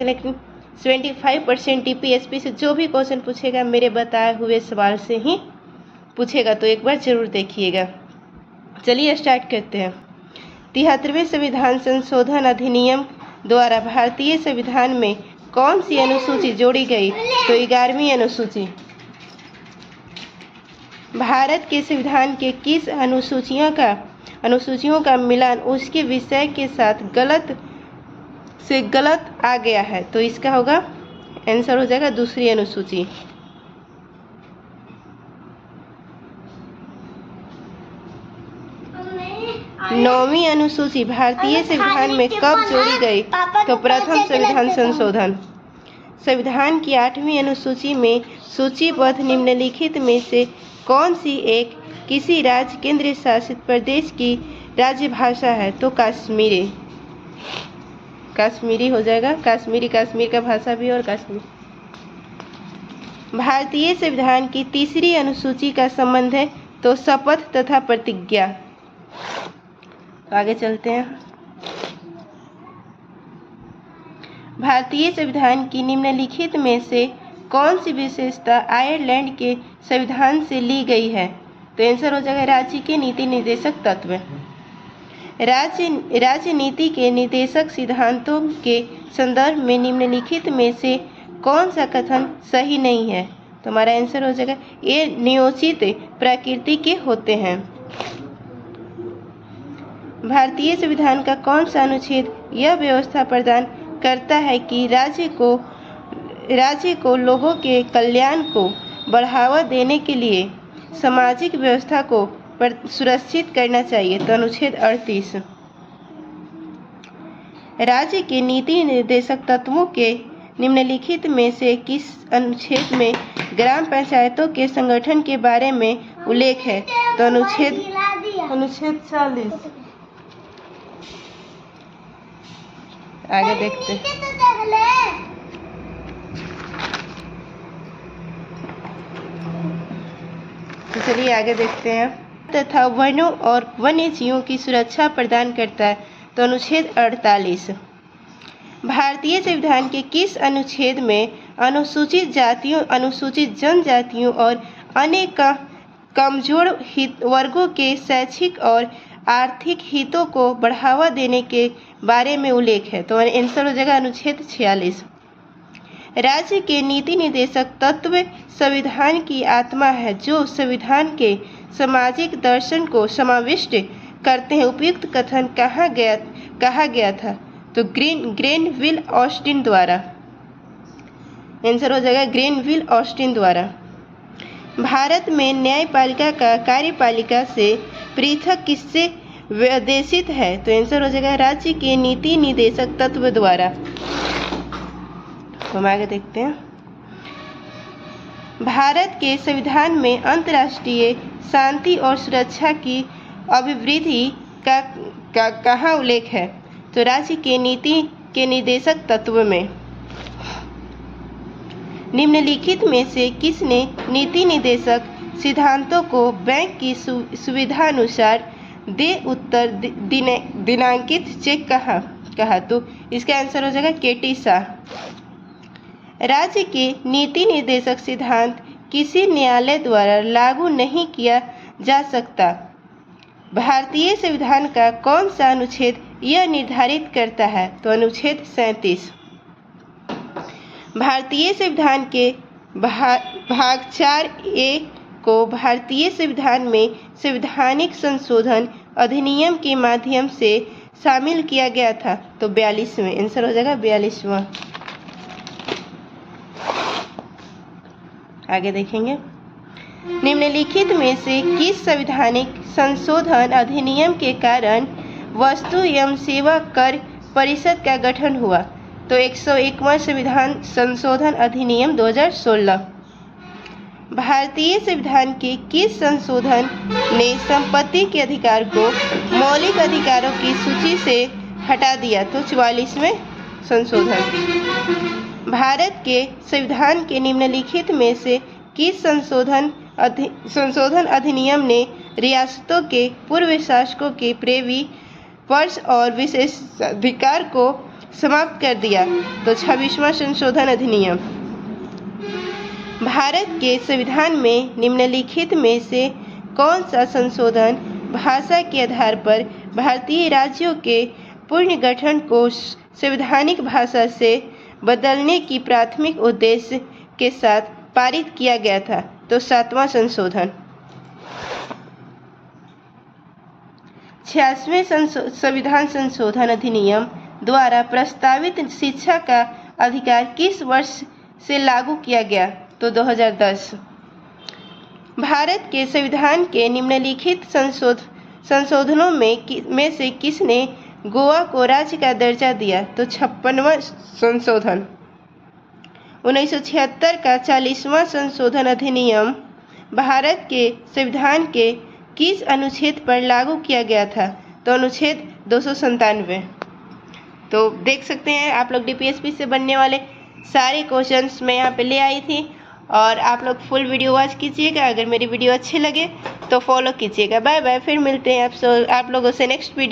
लेकिन 75% टीपीएसपी से जो भी क्वेश्चन पूछेगा मेरे बताए हुए सवाल से ही पूछेगा, तो एक बार जरूर देखिएगा। चलिए स्टार्ट करते हैं। 73वें संविधान संशोधन अधिनियम द्वारा भारतीय संविधान में कौन सी अनुसूची जोड़ी गई? तो 11वीं अनुसूची। भारत के संविधान के किस अनुसूचियों का मिलान उसके विषय के साथ गलत आ गया है? तो इसका होगा आंसर हो जाएगा दूसरी अनुसूची। नौवीं अनुसूची भारतीय संविधान में कब जोड़ी गई? तो प्रथम संविधान संशोधन। संविधान की 8वीं अनुसूची में सूचीबद्ध निम्नलिखित में से कौन सी एक किसी राज्य केंद्र शासित प्रदेश की राज्य भाषा है? तो कश्मीरी हो जाएगा। कश्मीरी कश्मीर का भाषा भी और कश्मीर। भारतीय संविधान की तीसरी अनुसूची का संबंध है तो शपथ तथा प्रतिज्ञा। आगे चलते हैं। भारतीय संविधान की निम्नलिखित में से कौन सी विशेषता आयरलैंड के संविधान से ली गई है? तो आंसर हो जाएगा राज्य के नीति निर्देशक तत्व। राज्य नीति के निर्देशक सिद्धांतों के संदर्भ में निम्नलिखित में से कौन सा कथन सही नहीं है? तो हमारा आंसर हो जाएगा ये नियोजित प्रकृति के होते हैं। भारतीय संविधान का कौन सा अनुच्छेद यह व्यवस्था प्रदान करता है कि राज्य को लोगों के कल्याण को बढ़ावा देने के लिए सामाजिक व्यवस्था को सुरक्षित करना चाहिए? तो अनुच्छेद 38। राज्य के नीति निर्देशक तत्वों के निम्नलिखित में से किस अनुच्छेद में ग्राम पंचायतों के संगठन के बारे में उल्लेख है? तो अनुच्छेद 40। आगे देखते हैं। तो चलिए आगे देखते हैं। तथा वनों और वन्य जीवों की सुरक्षा प्रदान करता है? तो अनुच्छेद 48। भारतीय संविधान के किस अनुच्छेद में अनुसूचित जातियों, अनुसूचित जनजातियों और अन्य कमजोर वर्गों के शैक्षिक और आर्थिक हितों को बढ़ावा देने के बारे में उल्लेख है? तो आंसर हो जाएगा अनुच्छेद 46। राज्य के नीति निर्देशक तत्व संविधान की आत्मा है जो संविधान के सामाजिक दर्शन को समाविष्ट करते हैं। उपयुक्त कथन कहा गया था? तो ग्रेनविल ऑस्टिन द्वारा। आंसर हो जाएगा ग्रेनविल ऑस्टिन द्वारा। भारत में न्यायपालिका का कार्यपालिका से पृथक किससे विदेशित है? तो आंसर हो जाएगा राज्य के नीति निर्देशक तत्व द्वारा। हम आगे देखते हैं। भारत के संविधान में अंतर्राष्ट्रीय शांति और सुरक्षा की अभिवृद्धि का कहाँ उल्लेख है? तो राज्य के नीति के निर्देशक तत्व में। निम्नलिखित में से किसने नीति निर्देशक सिद्धांतों को बैंक की सुविधा अनुसार दे उत्तर दिनांकित चेक कहा? तो इसका आंसर हो जाएगा केटी शाह। राज्य के नीति निर्देशक सिद्धांत किसी न्यायालय द्वारा लागू नहीं किया जा सकता? भारतीय संविधान का कौन सा अनुच्छेद यह निर्धारित करता है? तो अनुच्छेद 37। भारतीय संविधान के भाग 4A को भारतीय संविधान में संवैधानिक संशोधन अधिनियम के माध्यम से शामिल किया गया था? तो 42वें। आंसर हो जाएगा 42वां। आगे देखेंगे। निम्नलिखित में से किस संवैधानिक संशोधन अधिनियम के कारण वस्तु एवं सेवा कर परिषद का गठन हुआ? तो 101वां संविधान संशोधन अधिनियम 2016। भारतीय संविधान के किस संशोधन ने संपत्ति के अधिकार को मौलिक अधिकारों की सूची से हटा दिया? तो 44वें संशोधन। भारत के संविधान के निम्नलिखित में से किस संशोधन अधिनियम ने रियासतों के पूर्व शासकों के प्रेवी पर्स और विशेषाधिकार को समाप्त कर दिया। तो 26वां संशोधन अधिनियम। भारत के संविधान में निम्नलिखित में से कौन सा संशोधन भाषा के आधार पर भारतीय राज्यों के पुनर्गठन को संवैधानिक भाषा से बदलने की प्राथमिक उद्देश्य के साथ पारित किया गया था? तो 7वां संशोधन। 86वें संविधान संशोधन अधिनियम द्वारा प्रस्तावित शिक्षा का अधिकार किस वर्ष से लागू किया गया? तो 2010। भारत के संविधान के निम्नलिखित संशोधनों में से किसने गोवा को राज्य का दर्जा दिया? तो 56वां संशोधन। 1976 का 40वां संशोधन अधिनियम भारत के संविधान के किस अनुच्छेद पर लागू किया गया था? तो अनुच्छेद 297। तो देख सकते हैं आप लोग DPSP से बनने वाले सारे क्वेश्चंस मैं यहाँ पे ले आई थी, और आप लोग फुल वीडियो वॉच कीजिएगा। अगर मेरी वीडियो अच्छे लगे तो फॉलो कीजिएगा। बाय बाय, फिर मिलते हैं आप लोगों से नेक्स्ट वीडियो।